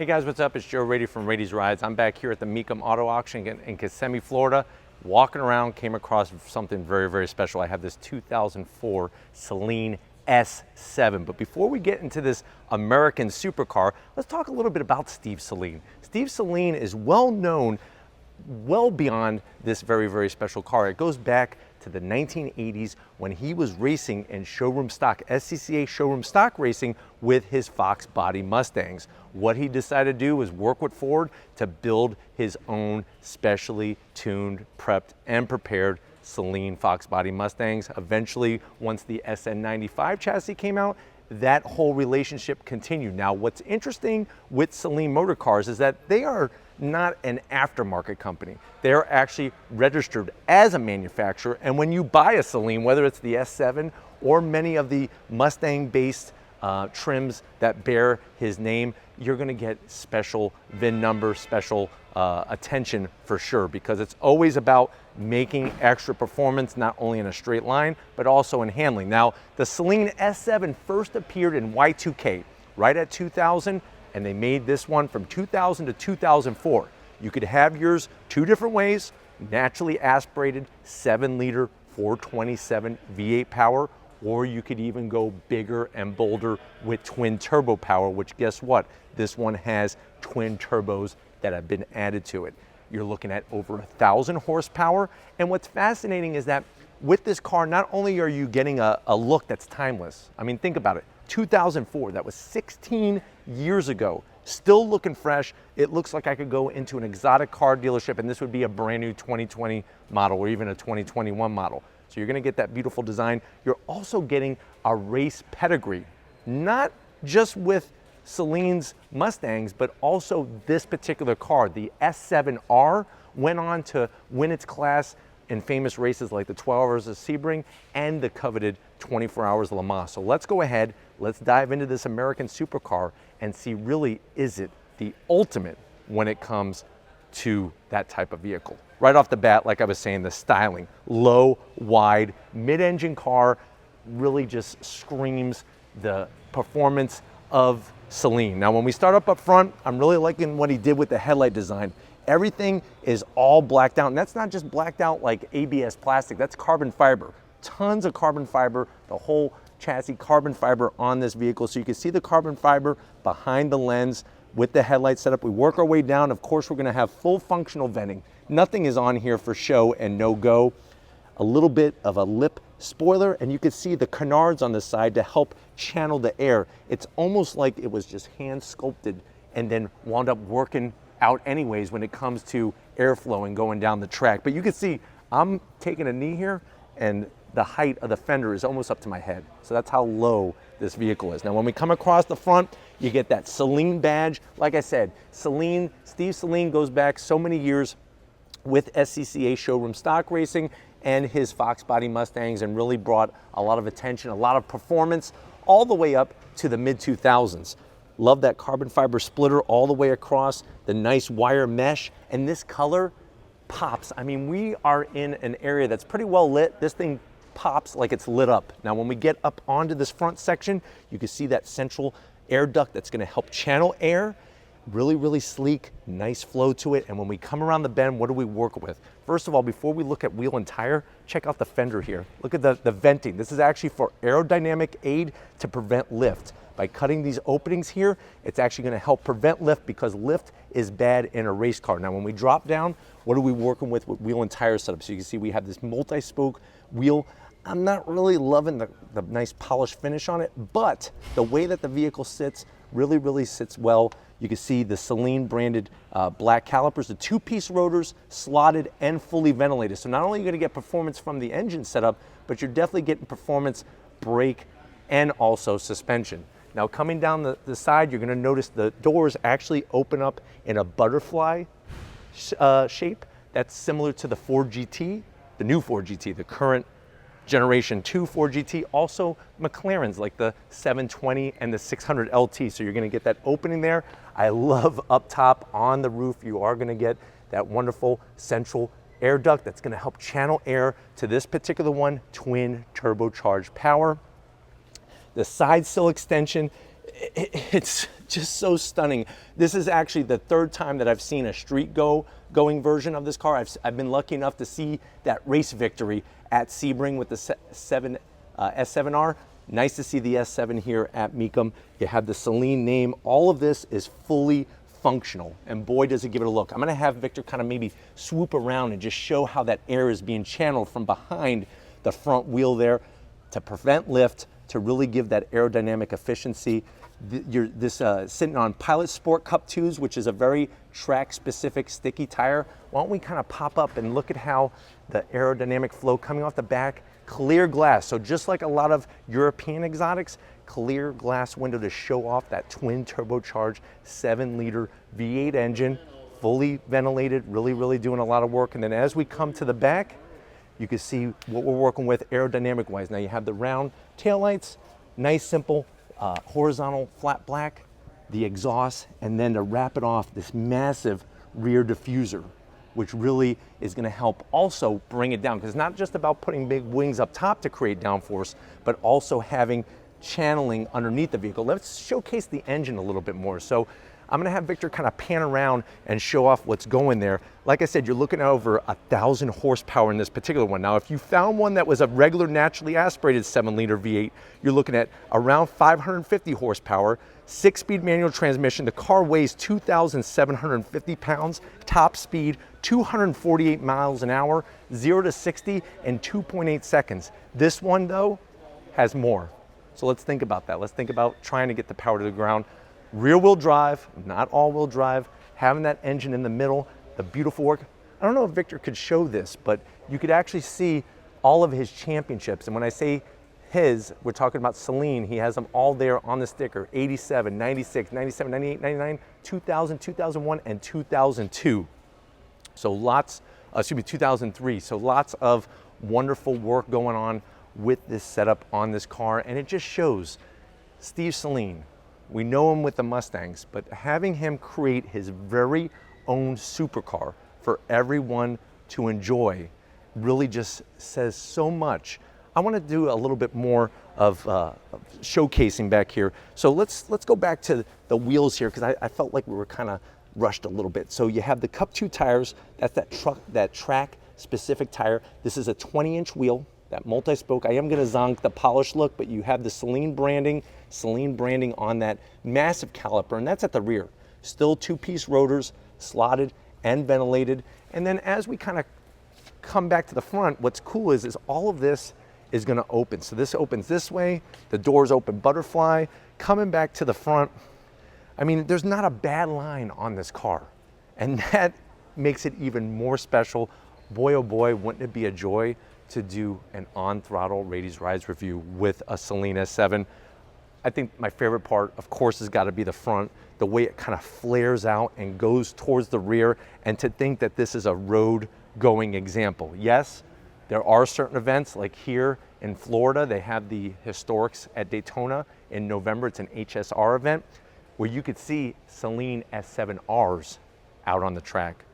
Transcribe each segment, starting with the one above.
Hey guys, what's up? It's Joe Rady from Rady's Rides. I'm back here at the Mecum Auto Auction in Kissimmee, Florida. Walking around, came across something very, very special. I have this 2004 Saleen S7. But before we get into this American supercar, let's talk a little bit about Steve Saleen. Steve Saleen is well known, well beyond this very, very special car. It goes back to the 1980s when he was racing in showroom stock, SCCA showroom stock racing with his Fox body Mustangs. What he decided to do was work with Ford to build his own specially tuned, prepped, and prepared Saleen Fox body Mustangs. Eventually, once the SN95 chassis came out, that whole relationship continued. Now, what's interesting with Saleen Motor Cars is that they are not an aftermarket company. They're actually registered as a manufacturer, and when you buy a Saleen, whether it's the S7 or many of the Mustang-based trims that bear his name, you're gonna get special VIN number, special attention for sure, because it's always about making extra performance, not only in a straight line, but also in handling. Now, the Saleen S7 first appeared in Y2K, right at 2000, and they made this one from 2000 to 2004. You could have yours two different ways: naturally aspirated 7-liter 427 V8 power, or you could even go bigger and bolder with twin turbo power, which guess what? This one has twin turbos that have been added to it. You're looking at over 1,000 horsepower. And what's fascinating is that with this car, not only are you getting a look that's timeless. I mean, think about it. 2004, that was 16 years ago, still looking fresh. It looks like I could go into an exotic car dealership and this would be a brand new 2020 model or even a 2021 model. So you're gonna get that beautiful design. You're also getting a race pedigree, not just with Saleen's Mustangs, but also this particular car. The S7R went on to win its class in famous races like the 12 Hours of Sebring and the coveted 24 Hours of Le Mans. So let's go ahead, let's dive into this American supercar and see, really, is it the ultimate when it comes to that type of vehicle? Right off the bat, like I was saying, the styling, low, wide, mid-engine car really just screams the performance of Saleen. Now, when we start up front, I'm really liking what he did with the headlight design. Everything is all blacked out, and that's not just blacked out like ABS plastic, that's carbon fiber. Tons of carbon fiber, the whole chassis carbon fiber on this vehicle. So you can see the carbon fiber behind the lens with the headlight setup. We work our way down. Of course, we're gonna have full functional venting. Nothing is on here for show and no go. A little bit of a lip spoiler, and you can see the canards on the side to help channel the air. It's almost like it was just hand sculpted and then wound up working out anyways when it comes to airflow and going down the track. But you can see I'm taking a knee here and the height of the fender is almost up to my head. So that's how low this vehicle is. Now, when we come across the front, you get that Saleen badge. Like I said, Steve Saleen goes back so many years with SCCA showroom stock racing and his Fox body Mustangs, and really brought a lot of attention, a lot of performance, all the way up to the mid-2000s. Love that carbon fiber splitter all the way across, the nice wire mesh, and this color pops. I mean, we are in an area that's pretty well lit. This thing pops like it's lit up. Now, when we get up onto this front section, you can see that central air duct that's gonna help channel air. Really, really sleek, nice flow to it. And when we come around the bend, what do we work with? First of all, before we look at wheel and tire, check out the fender here. Look at the venting. This is actually for aerodynamic aid to prevent lift. By cutting these openings here, it's actually gonna help prevent lift, because lift is bad in a race car. Now, when we drop down, what are we working with wheel and tire setup? So you can see we have this multi-spoke wheel. I'm not really loving the nice polished finish on it, but the way that the vehicle sits really, really sits well. You can see the Saleen branded black calipers, the two-piece rotors, slotted and fully ventilated. So not only are you gonna get performance from the engine setup, but you're definitely getting performance, brake, and also suspension. Now, coming down the side, you're gonna notice the doors actually open up in a butterfly shape. That's similar to the Ford GT, the new Ford GT, the current Generation 2 Ford GT, also McLarens like the 720 and the 600 LT. So you're gonna get that opening there. I love up top on the roof, you are gonna get that wonderful central air duct that's gonna help channel air to this particular one, twin turbocharged power. The side sill extension, it's just so stunning. This is actually the third time that I've seen a street going version of this car. I've been lucky enough to see that race victory at Sebring with the S7R. Nice to see the S7 here at Mecum. You have the Saleen name. All of this is fully functional, and boy, does it give it a look. I'm gonna have Victor kind of maybe swoop around and just show how that air is being channeled from behind the front wheel there to prevent lift, to really give that aerodynamic efficiency. This sitting on Pilot Sport Cup 2s, which is a very track-specific sticky tire. Why don't we kind of pop up and look at how the aerodynamic flow coming off the back, clear glass. So just like a lot of European exotics, clear glass window to show off that twin turbocharged 7-liter V8 engine, fully ventilated, really doing a lot of work. And then as we come to the back, you can see what we're working with aerodynamic wise. Now you have the round taillights, nice simple horizontal flat black, the exhaust, and then to wrap it off, this massive rear diffuser, which really is going to help also bring it down, because it's not just about putting big wings up top to create downforce, but also having channeling underneath the vehicle. Let's showcase the engine a little bit more. So I'm going to have Victor kind of pan around and show off what's going there. Like I said, you're looking at over 1,000 horsepower in this particular one. Now, if you found one that was a regular naturally aspirated 7-liter V8, you're looking at around 550 horsepower, 6-speed manual transmission. The car weighs 2,750 pounds, top speed 248 miles an hour, 0 to 60 in 2.8 seconds. This one, though, has more. So let's think about that. Let's think about trying to get the power to the ground. Rear-wheel drive, not all-wheel drive, having that engine in the middle, the beautiful work. I don't know if Victor could show this, but you could actually see all of his championships. And when I say his, we're talking about Saleen. He has them all there on the sticker: 87, 96, 97, 98, 99, 2000, 2001, and 2002. So lots, 2003. So lots of wonderful work going on with this setup on this car. And it just shows Steve Saleen. We know him with the Mustangs, but having him create his very own supercar for everyone to enjoy really just says so much. I want to do a little bit more of showcasing back here. So let's go back to the wheels here, because I felt like we were kind of rushed a little bit. So you have the Cup 2 tires. That's that track specific tire. This is a 20-inch wheel, that multi-spoke. I am going to zonk the polished look, but you have the Saleen branding on that massive caliper, and that's at the rear. Still 2-piece rotors, slotted and ventilated. And then as we kind of come back to the front, what's cool is all of this is going to open. So this opens this way, the doors open butterfly. Coming back to the front, I mean, there's not a bad line on this car, and that makes it even more special. Boy, oh boy, wouldn't it be a joy to do an on-throttle Rady's Rides review with a Saleen S7. I think my favorite part, of course, has got to be the front, the way it kind of flares out and goes towards the rear, and to think that this is a road-going example. Yes, there are certain events, like here in Florida, they have the Historics at Daytona in November. It's an HSR event where you could see Saleen S7Rs out on the track.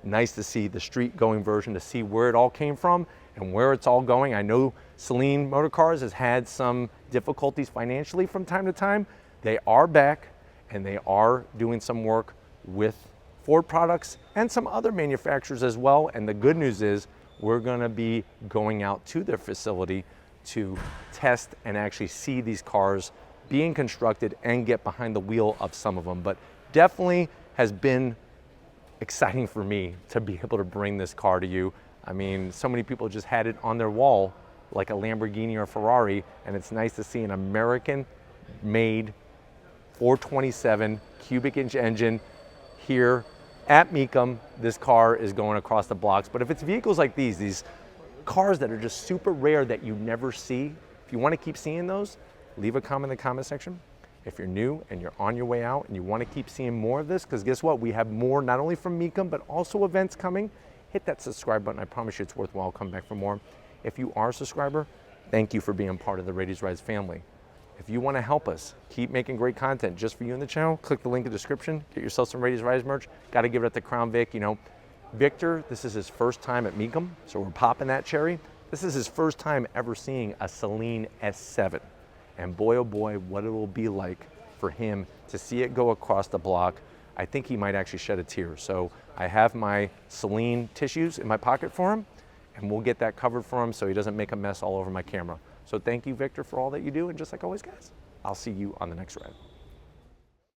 Nice to see the street-going version, to see where it all came from and where it's all going. I know Saleen Motorcars has had some difficulties financially from time to time. They are back, and they are doing some work with Ford products and some other manufacturers as well. And the good news is we're gonna be going out to their facility to test and actually see these cars being constructed and get behind the wheel of some of them. But definitely has been exciting for me to be able to bring this car to you. I mean, so many people just had it on their wall like a Lamborghini or Ferrari, and it's nice to see an American-made 427 cubic inch engine here at Mecum. This car is going across the blocks. But if it's vehicles like these cars that are just super rare that you never see, if you want to keep seeing those, leave a comment in the comment section. If you're new and you're on your way out and you want to keep seeing more of this, because guess what? We have more, not only from Mecum, but also events coming. Hit that subscribe button. I promise you it's worthwhile. Come back for more. If you are a subscriber, thank you for being part of the Rady's Rides family. If you want to help us keep making great content just for you in the channel, click the link in the description. Get yourself some Rady's Rides merch. Got to give it up to Crown Vic. You know, Victor, this is his first time at Mecum, so we're popping that cherry. This is his first time ever seeing a Saleen S7. And boy, oh boy, what it will be like for him to see it go across the block. I think he might actually shed a tear. So I have my Saleen tissues in my pocket for him, and we'll get that covered for him so he doesn't make a mess all over my camera. So thank you, Victor, for all that you do. And just like always, guys, I'll see you on the next ride.